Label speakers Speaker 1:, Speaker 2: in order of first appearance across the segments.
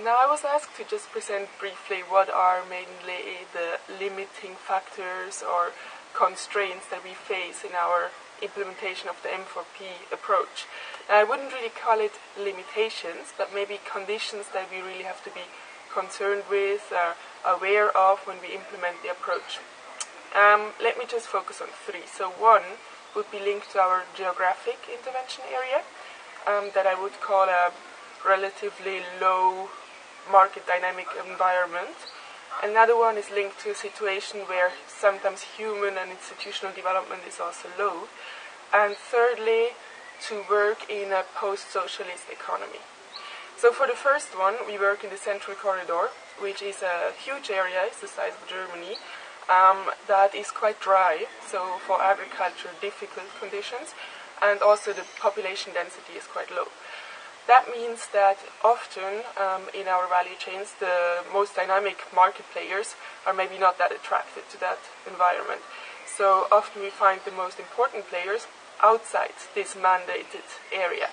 Speaker 1: Now I was asked to just present briefly what are mainly the limiting factors or constraints that we face in our implementation of the M4P approach. Now, I wouldn't really call it limitations, but maybe conditions that we really have to be concerned with, aware of when we implement the approach. Let me just focus on three. So one would be linked to our geographic intervention area, that I would call a relatively low market dynamic environment. Another one is linked to a situation where sometimes human and institutional development is also low. And thirdly, to work in a post-socialist economy. So for the first one, we work in the Central Corridor, which is a huge area, it's the size of Germany, that is quite dry, so for agriculture, difficult conditions, and also the population density is quite low. That means that often in our value chains, the most dynamic market players are maybe not that attracted to that environment. So often we find the most important players outside this mandated area.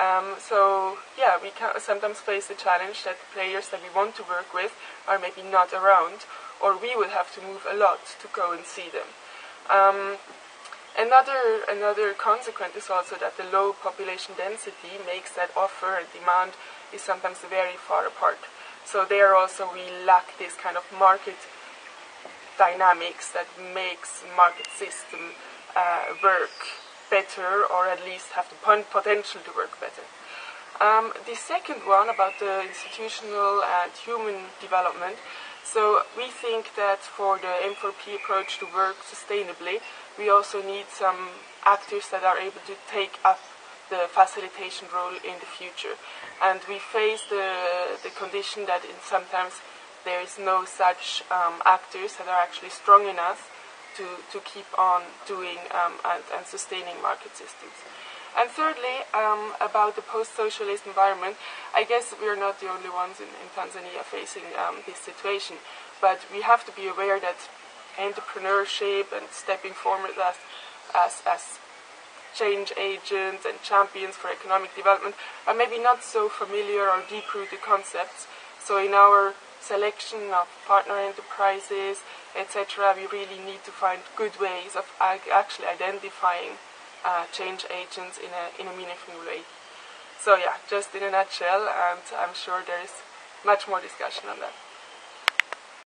Speaker 1: We can sometimes face the challenge that the players that we want to work with are maybe not around, or we will have to move a lot to go and see them. Another consequence is also that the low population density makes that offer and demand is sometimes very far apart. So there also we lack this kind of market dynamics that makes market system work better, or at least have the potential to work better. The second one about the institutional and human development. So we think that for the M4P approach to work sustainably, we also need some actors that are able to take up the facilitation role in the future. And we face the condition that sometimes there is no such actors that are actually strong enough to keep on doing and sustaining market systems. And thirdly, about the post-socialist environment, I guess we are not the only ones in Tanzania facing this situation, but we have to be aware that entrepreneurship and stepping forward as change agents and champions for economic development are maybe not so familiar or deep-rooted concepts. So in our selection of partner enterprises, etc., we really need to find good ways of actually identifying change agents in a meaningful way. So yeah, just in a nutshell, and I'm sure there is much more discussion on that.